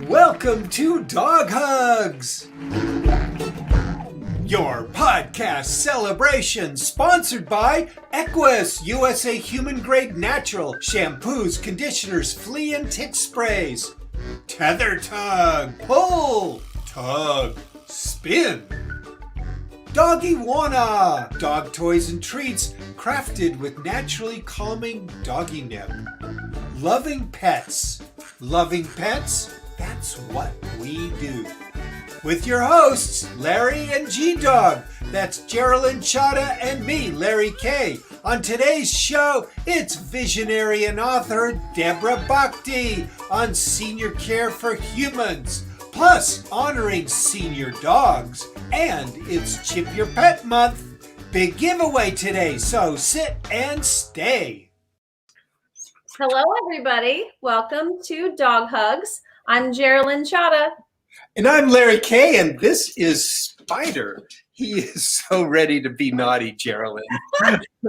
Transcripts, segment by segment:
Welcome to Dog Hugs, your podcast celebration sponsored by EQUYSS, USA Human Grade Natural Shampoos, Conditioners, Flea and Tick Sprays. Tether Tug, pull, tug, spin. Doggy Wanna, dog toys and treats crafted with naturally calming doggy nip. Loving pets, that's what we do. With your hosts, Larry and G-Dog. That's Geralynn Cada and me, Larry K. On today's show, it's visionary and author DEBORAH Bakti on senior care for humans, plus honoring senior dogs. And it's Chip Your Pet Month. Big giveaway today, so sit and stay. Hello, everybody. Welcome to Dog Hugs. I'm Geralynn Cada. And I'm Larry K, and this is Spider. He is so ready to be naughty, Geralynn.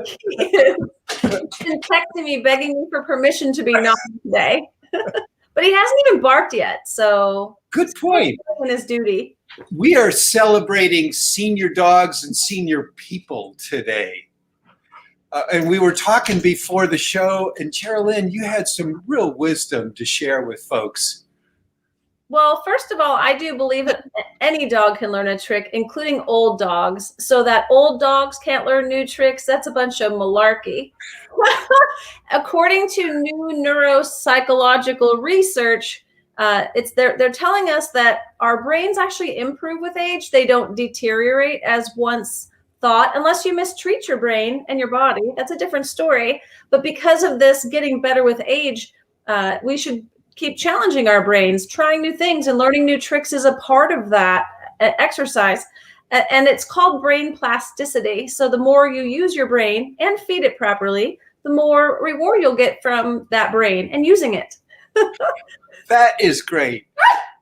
He's been texting me, begging me for permission to be naughty today. But he hasn't even barked yet, so... Good point. He's doing his duty. We are celebrating senior dogs and senior people today. And we were talking before the show, and Geralynn, you had some real wisdom to share with folks. Well, first of all, I do believe that any dog can learn a trick, including old dogs. So that old dogs can't learn new tricks, that's a bunch of malarkey. According to new neuropsychological research, they're telling us that our brains actually improve with age. They don't deteriorate as once thought, unless you mistreat your brain and your body. That's a different story. But because of this getting better with age, we should keep challenging our brains, trying new things, and learning new tricks is a part of that exercise. And it's called brain plasticity. So the more you use your brain and feed it properly, the more reward you'll get from that brain and using it. That is great.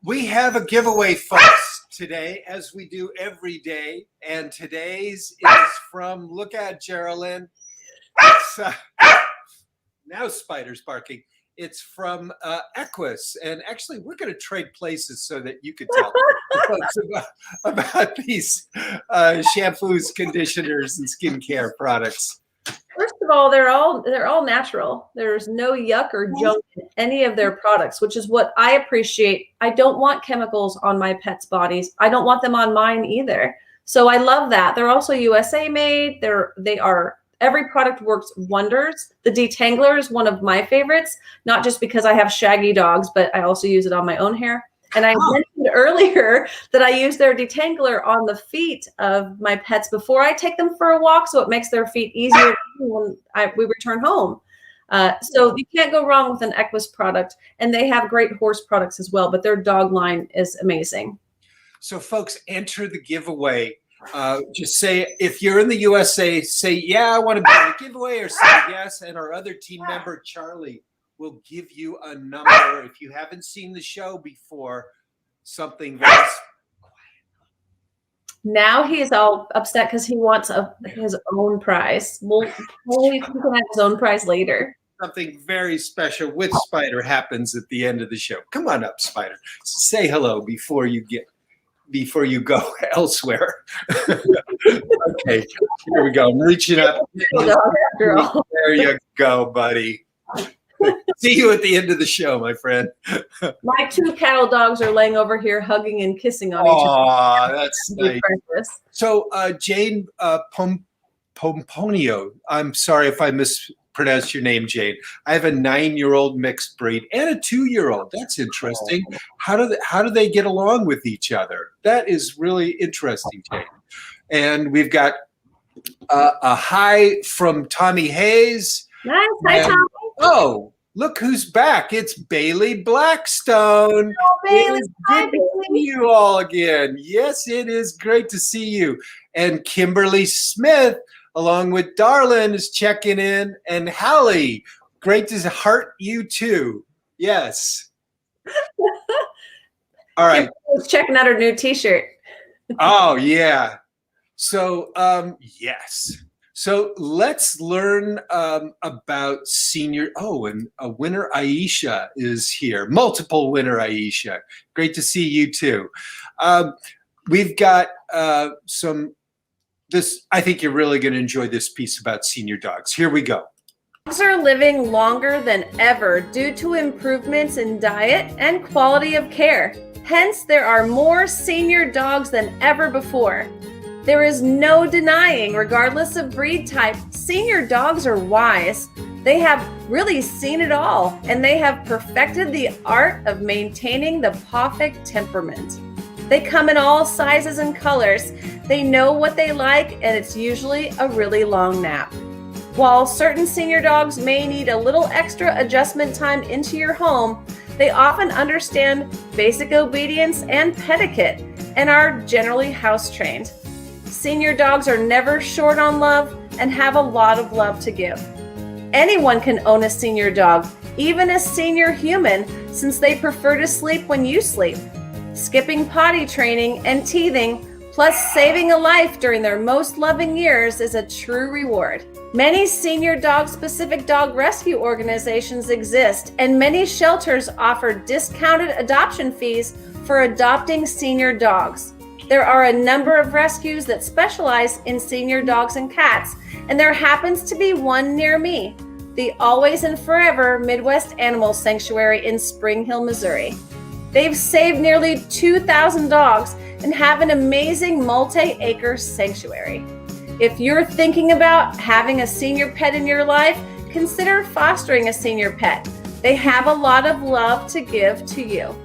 We have a giveaway, folks, today, as we do every day. And today's is from, look at Geralynn. Now Spider's barking. It's from EQUYSS, and actually we're going to trade places so that you could tell folks about these shampoos, conditioners, and skincare products. First of all, they're all natural. There's no yuck or junk in any of their products, which is what I appreciate. I don't want chemicals on my pets' bodies. I don't want them on mine either. So I love that. They're also USA made. Every product works wonders. The detangler is one of my favorites, not just because I have shaggy dogs, but I also use it on my own hair. And I mentioned earlier that I use their detangler on the feet of my pets before I take them for a walk, so it makes their feet easier when we return home. So you can't go wrong with an EQUYSS product, and they have great horse products as well, but their dog line is amazing. So folks, enter the giveaway. Just say, if you're in the USA, say, yeah, I want to be in the giveaway, or say yes, and our other team member, Charlie, will give you a number. If you haven't seen the show before, something very quiet. Now he's all upset because he wants his own prize. He can have his own prize later. Something very special with Spider happens at the end of the show. Come on up, Spider. Say hello before you go elsewhere. Okay, here we go. I'm reaching up. There you go, buddy. See you at the end of the show, my friend. My two cattle dogs are laying over here hugging and kissing on each other. Oh, that's nice. So Jane Pomponio, I'm sorry if I mispronounced your name, Jane. I have a 9-year-old mixed breed and a 2-year-old. That's interesting. How do they get along with each other? That is really interesting, Jane. And we've got a hi from Tommy Hayes. Nice. Hi, Tommy. Oh, look who's back. It's Bailey Blackstone. Oh, Bailey. Good to see you all again. Yes, it is great to see you. And Kimberly Smith, along with Darlin, is checking in. And Hallie, great to heart you too. Yes. All right. Kimberly's checking out her new T-shirt. Oh, yeah. So, yes. So let's learn about senior. Oh, and a winner Aisha is here. Multiple winner Aisha. Great to see you too. We've got this. I think you're really going to enjoy this piece about senior dogs. Here we go. Dogs are living longer than ever due to improvements in diet and quality of care. Hence, there are more senior dogs than ever before. There is no denying, regardless of breed type, senior dogs are wise. They have really seen it all, and they have perfected the art of maintaining the perfect temperament. They come in all sizes and colors. They know what they like, and it's usually a really long nap. While certain senior dogs may need a little extra adjustment time into your home, they often understand basic obedience and etiquette and are generally house trained. Senior dogs are never short on love and have a lot of love to give. Anyone can own a senior dog, even a senior human, since they prefer to sleep when you sleep. Skipping potty training and teething, plus saving a life during their most loving years, is a true reward. Many senior dog-specific dog rescue organizations exist, and many shelters offer discounted adoption fees for adopting senior dogs. There are a number of rescues that specialize in senior dogs and cats, and there happens to be one near me, the Always and Forever Midwest Animal Sanctuary in Spring Hill, Missouri. They've saved nearly 2,000 dogs and have an amazing multi-acre sanctuary. If you're thinking about having a senior pet in your life, consider fostering a senior pet. They have a lot of love to give to you.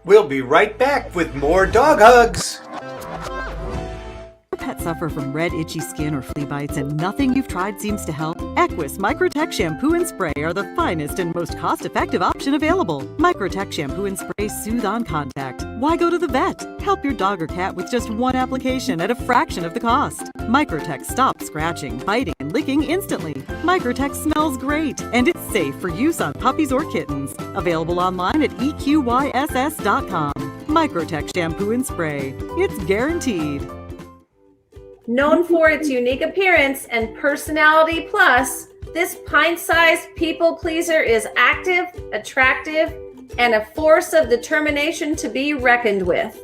We'll be right back with more dog hugs. Your pets suffer from red, itchy skin or flea bites and nothing you've tried seems to help? EQUYSS Microtech Shampoo and Spray are the finest and most cost-effective option available. Microtech Shampoo and Spray soothe on contact. Why go to the vet? Help your dog or cat with just one application at a fraction of the cost. Microtech stops scratching, biting, and licking instantly. Microtech smells great, and it's safe for use on puppies or kittens. Available online at EQYSS.com. Microtech Shampoo and Spray. It's guaranteed. Known for its unique appearance and personality plus, this pint-sized people pleaser is active, attractive, and a force of determination to be reckoned with.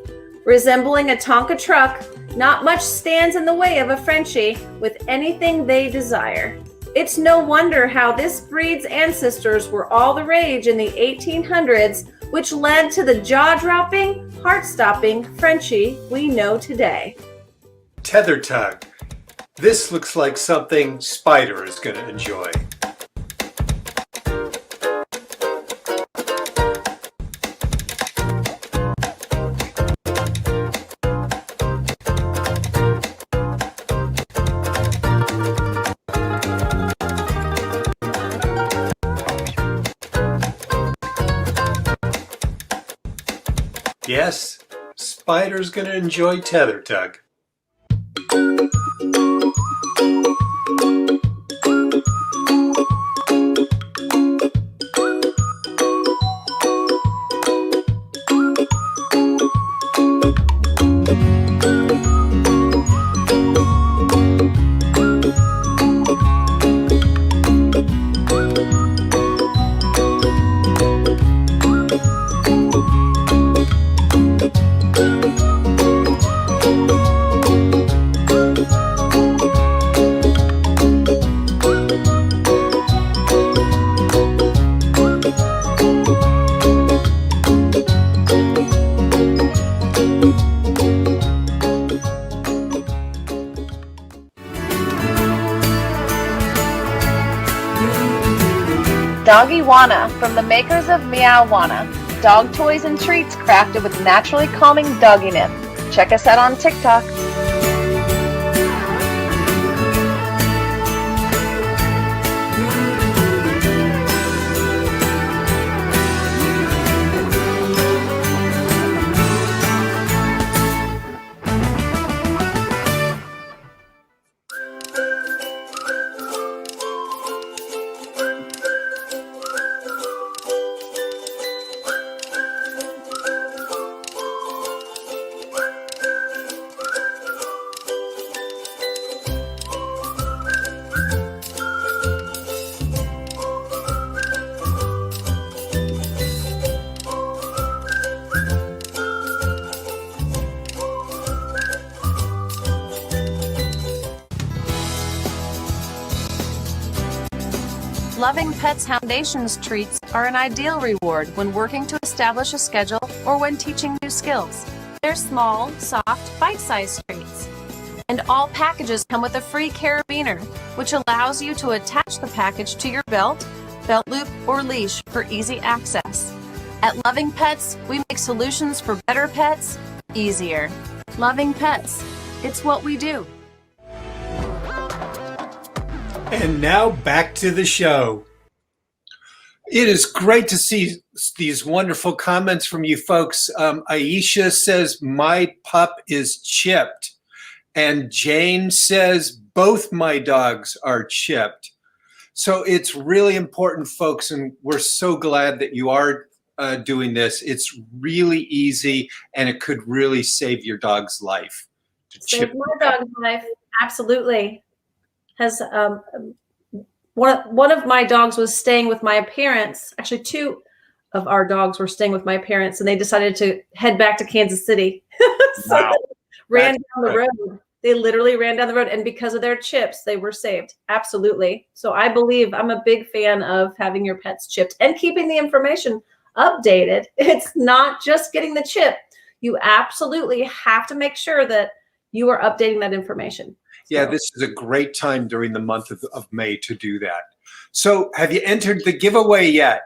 Resembling a Tonka truck, not much stands in the way of a Frenchie with anything they desire. It's no wonder how this breed's ancestors were all the rage in the 1800s, which led to the jaw-dropping, heart-stopping Frenchie we know today. Tether tug. This looks like something Spider is going to enjoy. Yes, Spider's going to enjoy tether tug. Doggywana, from the makers of Meowwana. Dog toys and treats crafted with naturally calming doggy nip. Check us out on TikTok. Loving Pets Foundation's treats are an ideal reward when working to establish a schedule or when teaching new skills. They're small, soft, bite-sized treats. And all packages come with a free carabiner, which allows you to attach the package to your belt loop, or leash for easy access. At Loving Pets, we make solutions for better pets easier. Loving Pets, it's what we do. And now back to the show. It is great to see these wonderful comments from you folks. Aisha says, my pup is chipped. And Jane says, both my dogs are chipped. So it's really important, folks, and we're so glad that you are doing this. It's really easy, and it could really save your dog's life. Save my dog's life, absolutely. Has one of my dogs was staying with my parents. Actually, two of our dogs were staying with my parents, and they decided to head back to Kansas City. So wow. Ran down the road. They literally ran down the road, and because of their chips, they were saved. Absolutely. So I believe I'm a big fan of having your pets chipped and keeping the information updated. It's not just getting the chip. You absolutely have to make sure that you are updating that information. Yeah, this is a great time during the month of May to do that. So have you entered the giveaway yet?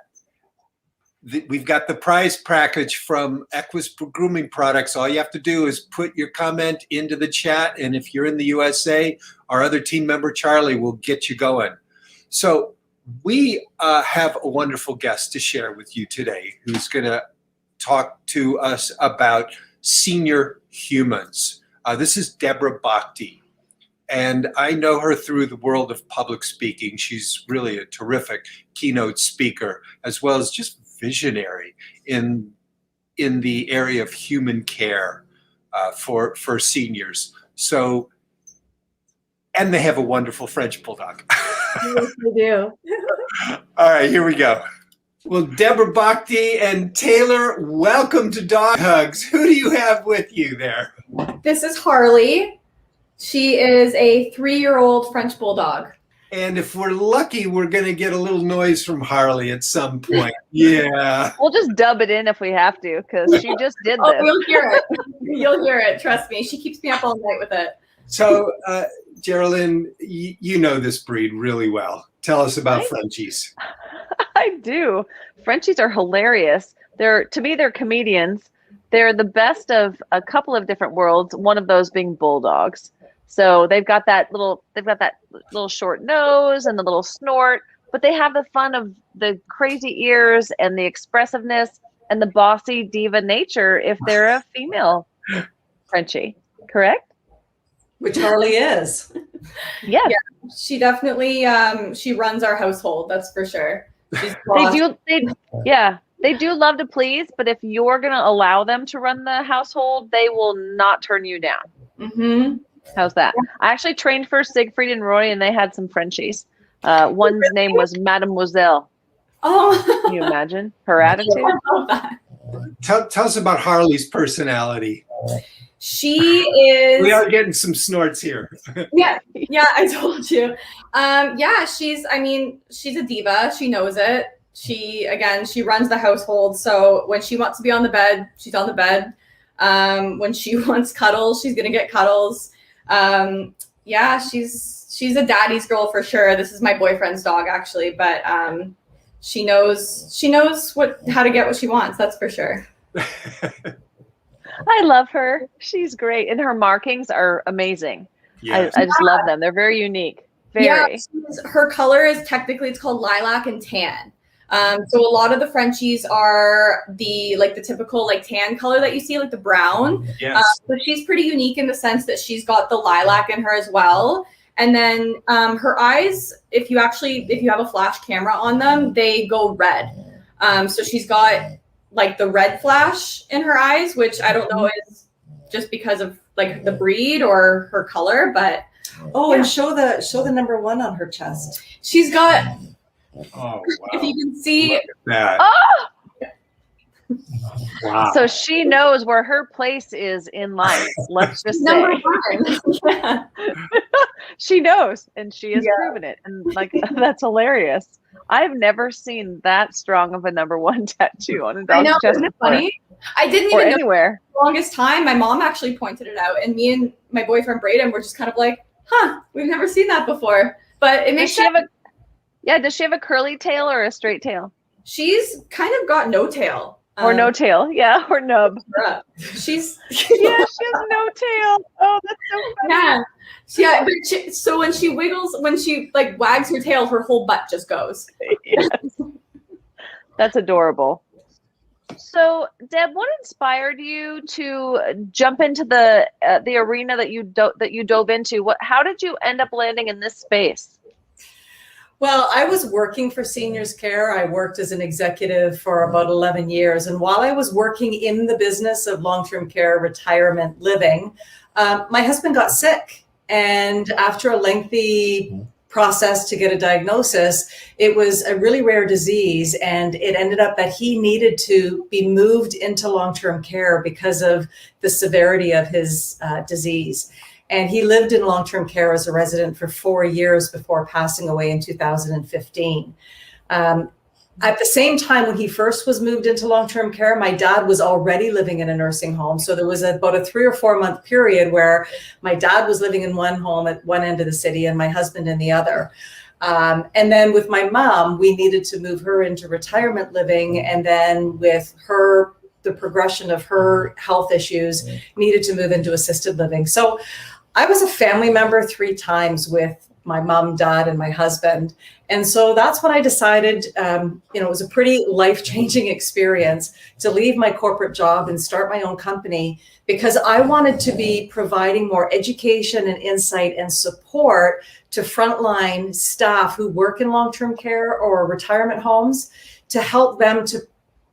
We've got the prize package from EQUYSS Grooming Products. All you have to do is put your comment into the chat, and if you're in the USA, our other team member, Charlie, will get you going. So we have a wonderful guest to share with you today who's going to talk to us about senior humans. This is DEBORAH Bakti, and I know her through the world of public speaking. She's really a terrific keynote speaker, as well as just visionary in the area of human care for seniors. So, and they have a wonderful French bulldog. Yes, we do. All right, here we go. Well, DEBORAH Bakti and Taylor, welcome to Dog Hugs. Who do you have with you there? This is Harley. She is a 3-year-old French bulldog. And if we're lucky, we're going to get a little noise from Harley at some point. Yeah. We'll just dub it in if we have to, because she just did this. Oh, you'll hear it. You'll hear it. Trust me. She keeps me up all night with it. So, Geralynn, you know this breed really well. Tell us about Frenchies. I do. Frenchies are hilarious. To me, they're comedians. They're the best of a couple of different worlds, one of those being bulldogs. So they've got that little short nose and the little snort, but they have the fun of the crazy ears and the expressiveness and the bossy diva nature if they're a female Frenchie, correct? Which Harley is. Yes. Yeah, she definitely she runs our household, that's for sure. She's they do love to please, but if you're gonna allow them to run the household, they will not turn you down. Mm-hmm. How's that? I actually trained for Siegfried and Roy, and they had some Frenchies. One's name was Mademoiselle. Oh, can you imagine her attitude? I love that. Tell us about Harley's personality. She is. We are getting some snorts here. Yeah, I told you. Yeah, she's a diva. She knows it. She runs the household. So when she wants to be on the bed, she's on the bed. When she wants cuddles, she's gonna get cuddles. Yeah, she's a daddy's girl for sure. This is my boyfriend's dog actually, but she knows how to get what she wants, that's for sure. I love her. She's great, and her markings are amazing. Yes. I just love them. They're very unique. Very. Yeah, her color is it's called lilac and tan. So a lot of the Frenchies are the typical tan color that you see, like the brown. Yes. But she's pretty unique in the sense that she's got the lilac in her as well. And then her eyes, if you have a flash camera on them, they go red. So she's got the red flash in her eyes, which I don't know is just because of the breed or her color, but and show the number 1 on her chest. She's got. Oh, wow. If you can see that. Oh! Wow. So she knows where her place is in life. Let's just say. Number 1. Yeah. She knows, and she has proven it. And that's hilarious. I've never seen that strong of a number one tattoo on a I dog's know, chest isn't it before, funny? I didn't or even know anywhere. for the longest time. My mom actually pointed it out, and me and my boyfriend Braden were just kind of like, huh, we've never seen that before. But it makes sense. Does she have a curly tail or a straight tail? She's kind of got no tail. Or no tail, yeah, or nub. She's Yeah, she has no tail. Oh, that's so funny. yeah. But so when she wiggles, when she like wags her tail, her whole butt just goes. Yes. That's adorable. So, Deb, what inspired you to jump into the arena that you dove into? How did you end up landing in this space? Well, I was working for seniors care. I worked as an executive for about 11 years. And while I was working in the business of long-term care, retirement living, my husband got sick. And after a lengthy process to get a diagnosis, it was a really rare disease. And it ended up that he needed to be moved into long-term care because of the severity of his disease. And he lived in long-term care as a resident for 4 years before passing away in 2015. At the same time, when he first was moved into long-term care, my dad was already living in a nursing home. So there was about a 3 or 4 month period where my dad was living in one home at one end of the city and my husband in the other. And then with my mom, we needed to move her into retirement living. And then with her, the progression of her health issues, needed to move into assisted living. So I was a family member 3 times with my mom, dad, and my husband. And so that's when I decided, it was a pretty life-changing experience to leave my corporate job and start my own company, because I wanted to be providing more education and insight and support to frontline staff who work in long-term care or retirement homes, to help them to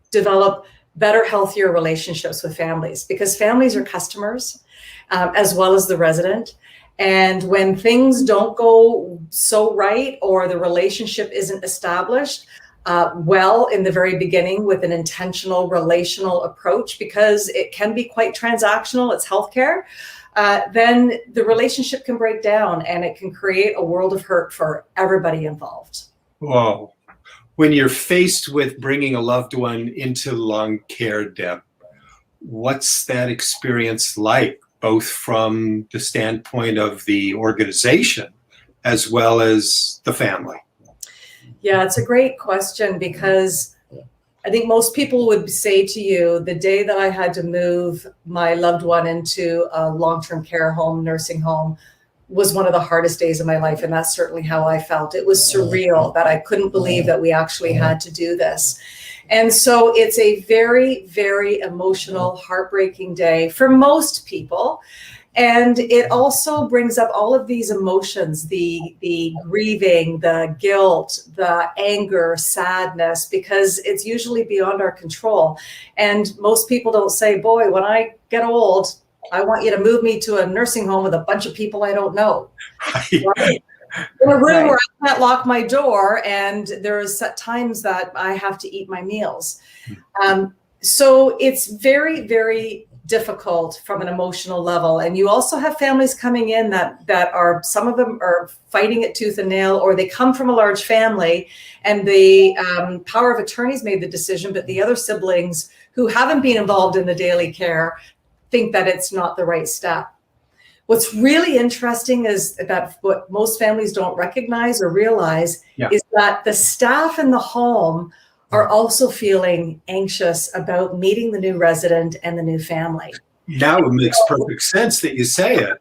develop better, healthier relationships with families, because families are customers as well as the resident. And when things don't go so right, or the relationship isn't established well in the very beginning with an intentional relational approach, because it can be quite transactional, it's healthcare, then the relationship can break down and it can create a world of hurt for everybody involved. Whoa. When you're faced with bringing a loved one into long care, Deb, what's that experience like, both from the standpoint of the organization as well as the family? Yeah, it's a great question, because I think most people would say to you, the day that I had to move my loved one into a long-term care home, nursing home, was one of the hardest days of my life. And that's certainly how I felt. It was surreal that I couldn't believe that we actually had to do this. And so it's a very, very emotional, heartbreaking day for most people. And it also brings up all of these emotions, the grieving, the guilt, the anger, sadness, because it's usually beyond our control. And most people don't say, boy, when I get old, I want you to move me to a nursing home with a bunch of people I don't know. Right? In a room where I can't lock my door, and there's times that I have to eat my meals. So it's very, very difficult from an emotional level. And you also have families coming in that are, some of them are fighting it tooth and nail, or they come from a large family and the power of attorney's made the decision, but the other siblings who haven't been involved in the daily care think that it's not the right step. What's really interesting is that what most families don't recognize or realize is that the staff in the home are also feeling anxious about meeting the new resident and the new family. Now it makes perfect sense that you say it.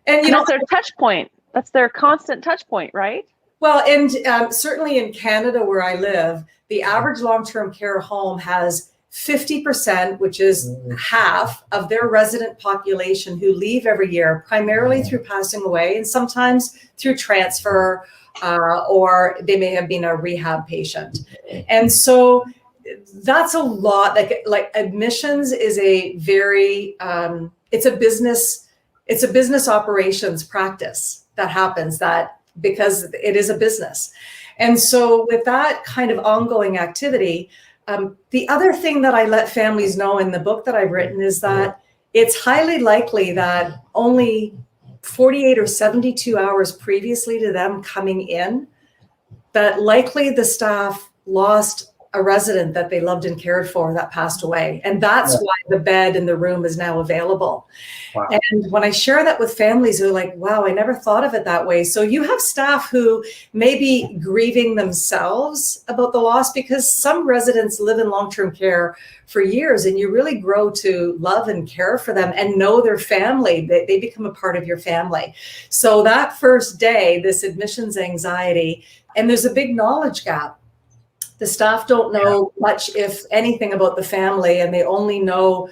And that's their touch point. That's their constant touch point, right? Well, and certainly in Canada where I live, the average long-term care home has 50%, which is half of their resident population, who leave every year, primarily through passing away and sometimes through transfer, or they may have been a rehab patient. And so that's a lot. Like admissions is a very, it's a business operations practice that happens, that because it is a business. And so with that kind of ongoing activity, the other thing that I let families know in the book that I've written is that it's highly likely that only 48 or 72 hours previously to them coming in, that likely the staff lost a resident that they loved and cared for that passed away. And that's why the bed in the room is now available. Wow. And when I share that with families who are like, wow, I never thought of it that way. So you have staff who may be grieving themselves about the loss, because some residents live in long-term care for years, and you really grow to love and care for them and know their family. They become a part of your family. So that first day, this admissions anxiety, and there's a big knowledge gap. The staff don't know much, if anything, about the family, and they only know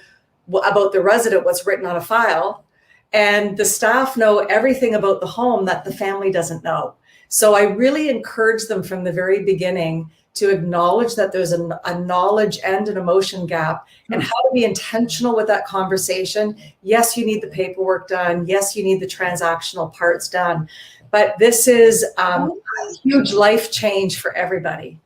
about the resident, what's written on a file. And the staff know everything about the home that the family doesn't know. So I really encourage them from the very beginning to acknowledge that there's a knowledge and an emotion gap, and how to be intentional with that conversation. Yes, you need the paperwork done. Yes, you need the transactional parts done. But this is a huge life change for everybody.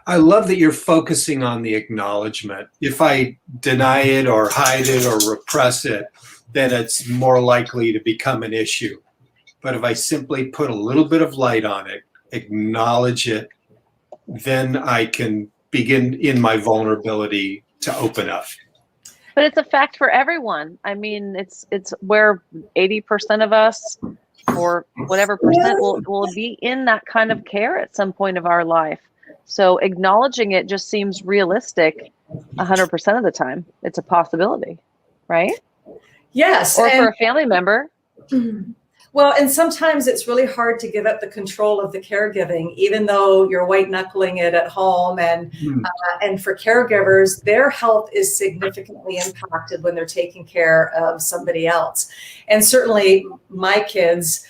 I love that you're focusing on the acknowledgement. If I deny it or hide it or repress it, then it's more likely to become an issue. But if I simply put a little bit of light on it, acknowledge it, then I can begin in my vulnerability to open up. But it's a fact for everyone. I mean, it's where 80% of us, or whatever percent, will be in that kind of care at some point of our life. So acknowledging it just seems realistic 100% of the time. It's a possibility, right? Yes. Or for a family member. Well, and sometimes it's really hard to give up the control of the caregiving, even though you're white knuckling it at home. And for caregivers, their health is significantly impacted when they're taking care of somebody else. And certainly my kids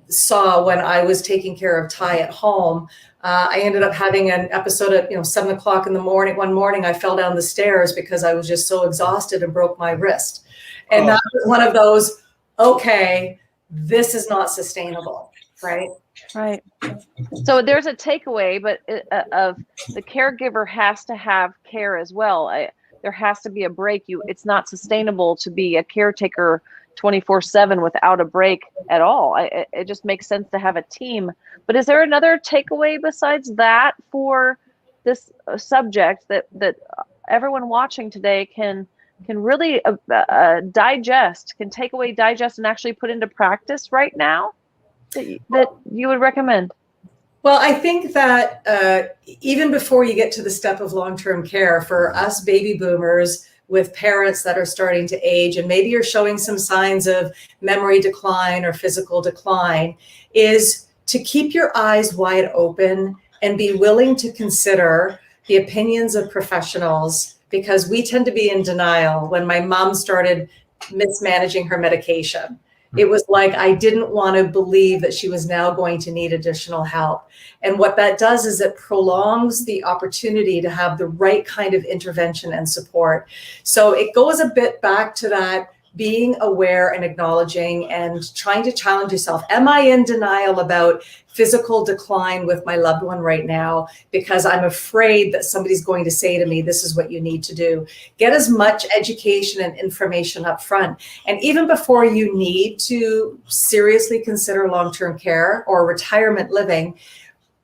saw when I was taking care of Ty at home. I ended up having an episode at 7 o'clock in the morning. One morning I fell down the stairs because I was just so exhausted and broke my wrist. And that was one of those, okay, this is not sustainable, right? Right. So there's a takeaway, but of the caregiver has to have care as well. There has to be a break. It's not sustainable to be a caretaker 24/7 without a break at all. It just makes sense to have a team. But is there another takeaway besides that for this subject that everyone watching today can really digest, can take away, digest, and actually put into practice right now that you would recommend? Well, I think that even before you get to the step of long-term care, for us baby boomers with parents that are starting to age, and maybe you're showing some signs of memory decline or physical decline, is to keep your eyes wide open and be willing to consider the opinions of professionals, because we tend to be in denial. When my mom started mismanaging her medication, it was like I didn't want to believe that she was now going to need additional help. And what that does is it prolongs the opportunity to have the right kind of intervention and support. So it goes a bit back to that being aware and acknowledging and trying to challenge yourself. Am I in denial about physical decline with my loved one right now because I'm afraid that somebody's going to say to me, this is what you need to do? Get as much education and information up front. And even before you need to seriously consider long-term care or retirement living,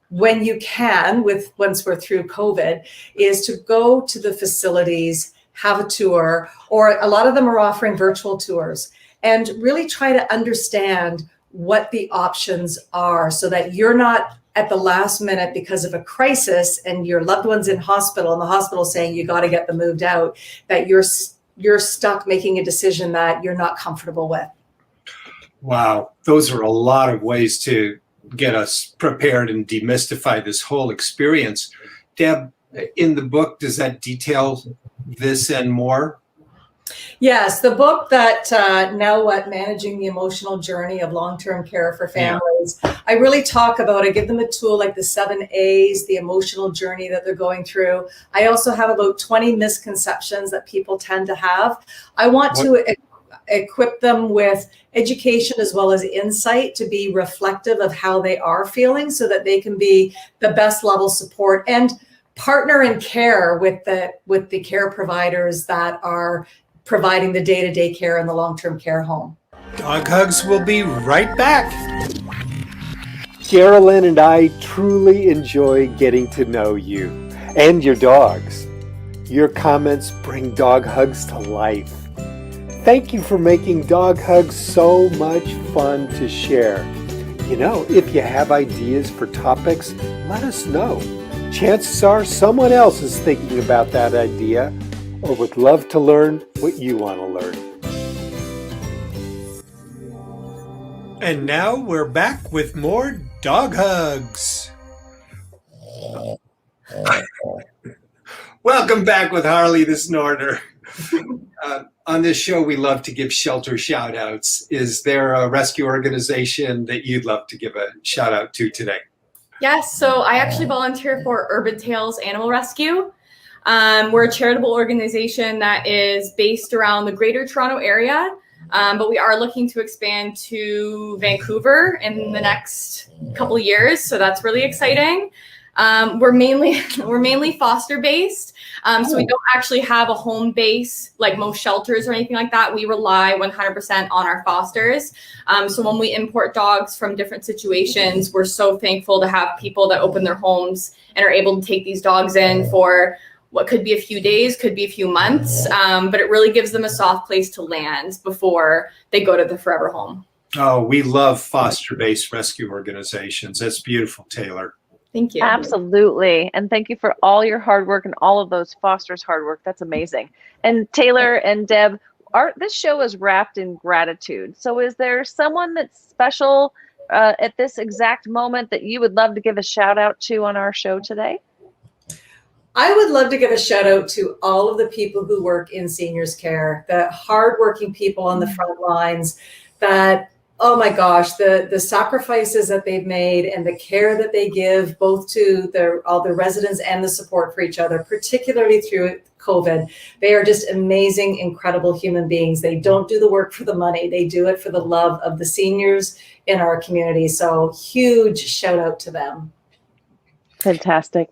when you can, once we're through COVID, is to go to the facilities, have a tour, or a lot of them are offering virtual tours, and really try to understand what the options are so that you're not at the last minute because of a crisis and your loved one's in hospital and the hospital saying you got to get them moved out, that you're stuck making a decision that you're not comfortable with. Wow, those are a lot of ways to get us prepared and demystify this whole experience. Deb, in the book, does that detail this and more? Yes, the book that Now What? Managing the Emotional Journey of Long-Term Care for Families. Yeah. I really talk about, I give them a tool like the 7 A's, the emotional journey that they're going through. I also have about 20 misconceptions that people tend to have. I want to equip them with education as well as insight to be reflective of how they are feeling so that they can be the best level support and partner in care with the care providers that are providing the day-to-day care in the long-term care home. Dog Hugs will be right back. Geralynn and I truly enjoy getting to know you and your dogs. Your comments bring dog hugs to life. Thank you for making dog hugs so much fun to share. You know, if you have ideas for topics, let us know. Chances are someone else is thinking about that idea or would love to learn what you want to learn. And now we're back with more dog hugs. Welcome back with Harley the Snorter. On this show, we love to give shelter shout outs. Is there a rescue organization that you'd love to give a shout out to today? Yes, so I actually volunteer for Urban Tales Animal Rescue. We're a charitable organization that is based around the Greater Toronto area, but we are looking to expand to Vancouver in the next couple of years, so that's really exciting. We're mainly foster based, so we don't actually have a home base like most shelters or anything like that. We rely 100% on our fosters. So when we import dogs from different situations, we're so thankful to have people that open their homes and are able to take these dogs in for what could be a few days, could be a few months, but it really gives them a soft place to land before they go to the forever home. Oh, we love foster-based rescue organizations. That's beautiful, Taylor. Thank you. Absolutely. And thank you for all your hard work and all of those fosters' hard work. That's amazing. And Taylor and Deb, this show is wrapped in gratitude. So is there someone that's special at this exact moment that you would love to give a shout out to on our show today? I would love to give a shout out to all of the people who work in seniors care, the hardworking people on the front lines that, oh my gosh, the sacrifices that they've made and the care that they give both to all the residents and the support for each other, particularly through COVID. They are just amazing, incredible human beings. They don't do the work for the money. They do it for the love of the seniors in our community. So huge shout out to them. Fantastic.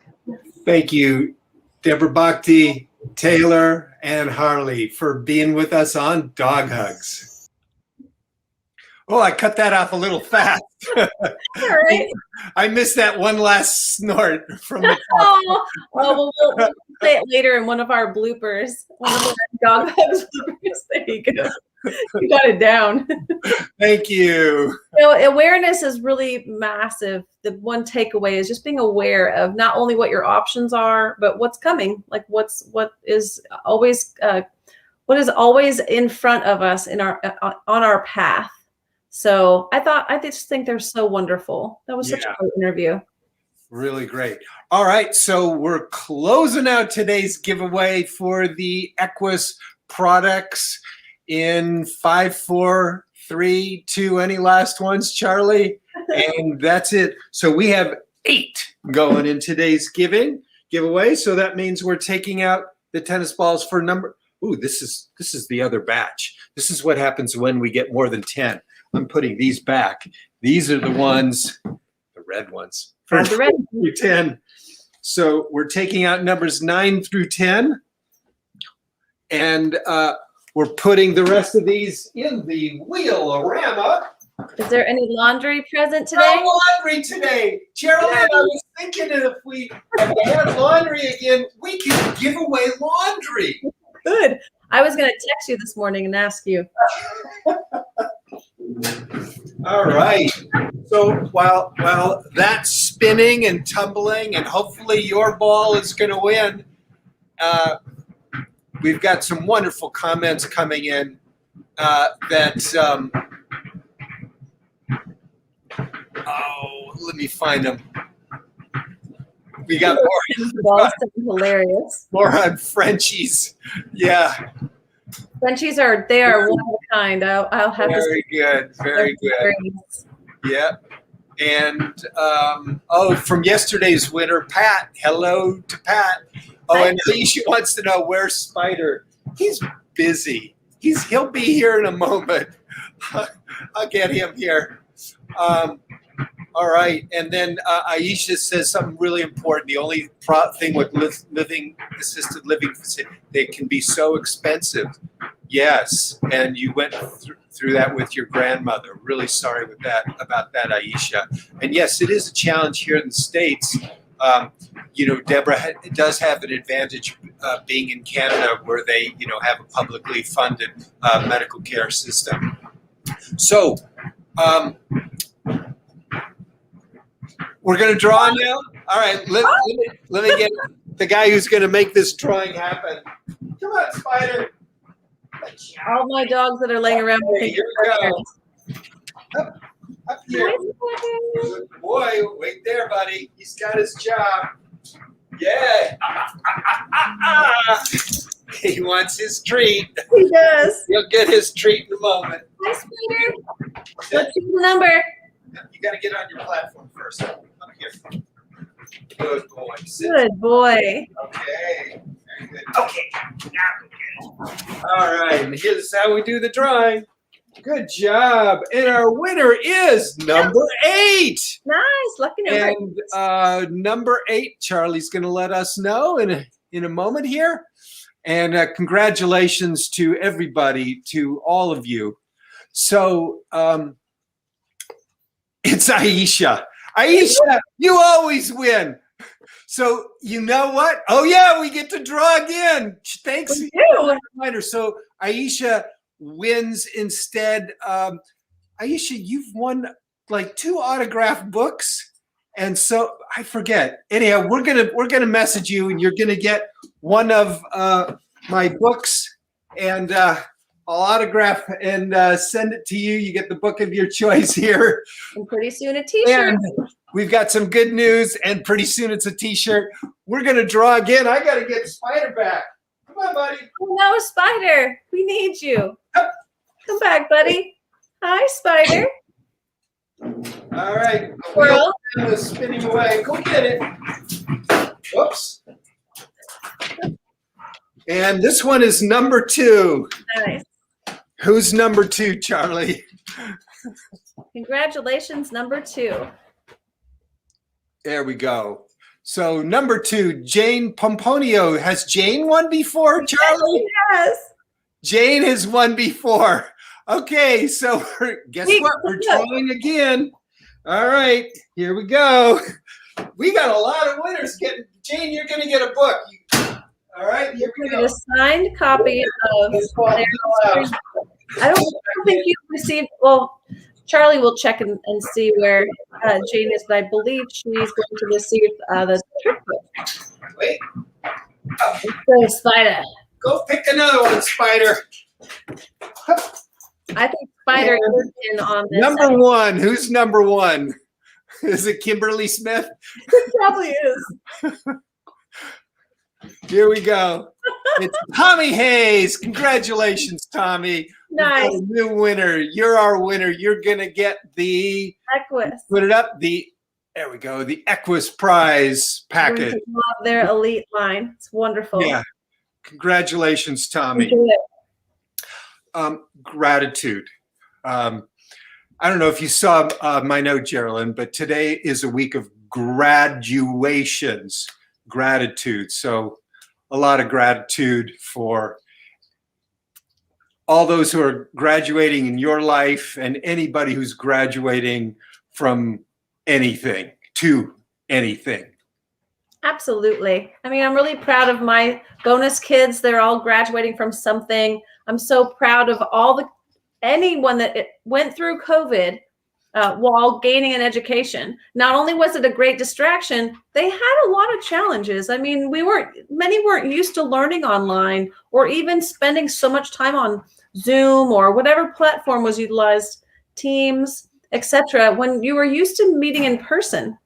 Thank you, Deborah Bakti, Taylor, and Harley for being with us on Dog Hugs. Oh, I cut that off a little fast. All right. I missed that one last snort from the top. Well, we'll say it later in one of our bloopers. One of our dog hugs bloopers. There you go. You got it down. Thank you. Awareness is really massive. The one takeaway is just being aware of not only what your options are, but what's coming. Like what is always in front of us on our path. So I just think they're so wonderful. That was such a great interview. Really great. All right, so we're closing out today's giveaway for the EQUYSS products in 5, 4, 3, 2. Any last ones, Charlie? And that's it. So we have 8 going in today's giveaway. So that means we're taking out the tennis balls for number. Ooh, this is the other batch. This is what happens when we get more than 10. I'm putting these back. These are the ones, the red ones. For The red. through 10. So we're taking out numbers 9 through 10. And we're putting the rest of these in the wheel-orama. Is there any laundry present today? No laundry today. Geralynn, I was thinking that if we had laundry again, we could give away laundry. Good. I was going to text you this morning and ask you. All right. So while that's spinning and tumbling, and hopefully your ball is going to win, we've got some wonderful comments coming in let me find them. We got more. Hilarious. More on Frenchies. Yeah. Frenchies are one of a kind. I'll have to say. Very good. Yeah. And from yesterday's winner, Pat. Hello to Pat. Oh, and Alicia wants to know where's Spider. He's busy. He'll be here in a moment. I'll get him here. All right. And then Aisha says something really important. The only thing with assisted living, they can be so expensive. Yes. And you went through that with your grandmother. Really sorry about that, Aisha. And yes, it is a challenge here in the States. Deborah does have an advantage being in Canada, where they, have a publicly funded medical care system. So we're going to draw now. All right, let me get the guy who's going to make this drawing happen. Come on, Spider. All my dogs that are laying around. Okay, here we go. Up here. Good boy, wait there, buddy. He's got his job. Yeah. He wants his treat. He does. He'll get his treat in a moment. Hi, Spider. What's your number? You got to get on your platform first. Up here. Good boy. Sit. Good boy. Okay. Very good. Okay. Now we'll get it. All right. And here's how we do the drawing. Good job. And our winner is number 8. Nice. Lucky number. And number 8, Charlie's going to let us know in a moment here. And congratulations to everybody, to all of you. So it's Aisha. Aisha, you always win. So you know what? Oh, yeah, we get to draw again. Thanks. We do. Reminder. So Aisha wins instead. Aisha, you've won like 2 autographed books, and so I forget. Anyhow, we're gonna message you, and you're gonna get one of my books, and I'll autograph and send it to you. You get the book of your choice here. And pretty soon a T-shirt. And we've got some good news, and pretty soon it's a T-shirt. We're gonna draw again. I gotta get Spider back. Come on, buddy. Oh no, Spider. We need you. Come back, buddy. Hi, Spider. All right. Squirrel. Is spinning away. Go get it. Whoops. And this one is number 2. Nice. Who's number 2, Charlie? Congratulations, number 2. There we go. So number 2, Jane Pomponio. Has Jane won before, Charlie? Yes. Jane has won before. Okay, so guess what? We're drawing again. All right, here we go. We got a lot of winners. Jane, you're going to get a book. All right, here we go. A signed copy of. I don't think you've received. Well, Charlie will check and see where Jane is, but I believe she's going to receive the trick book. Wait. So, Spider. Go pick another one, Spider. I think Spider is in on this. Number 1. Who's number 1? Is it Kimberly Smith? It probably is. Here we go. It's Tommy Hayes. Congratulations, Tommy. Nice. A new winner. You're our winner. You're going to get the EQYSS. Put it up. There we go. The EQYSS prize package. Love their elite line. It's wonderful. Yeah. Congratulations, Tommy. Enjoy it. Gratitude. I don't know if you saw my note, Geralynn, but today is a week of graduations. Gratitude. So a lot of gratitude for all those who are graduating in your life and anybody who's graduating from anything to anything. Absolutely. I mean, I'm really proud of my bonus kids. They're all graduating from something. I'm so proud of anyone that went through COVID while gaining an education. Not only was it a great distraction, they had a lot of challenges. I mean, many weren't used to learning online or even spending so much time on Zoom or whatever platform was utilized, Teams, etc., when you were used to meeting in person.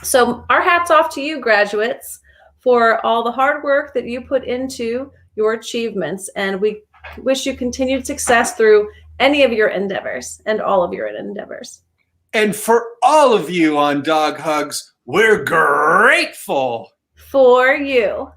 So our hats off to you, graduates, for all the hard work that you put into your achievements. And we wish you continued success through any of your endeavors and all of your endeavors. And for all of you on Dog Hugs, we're grateful for you.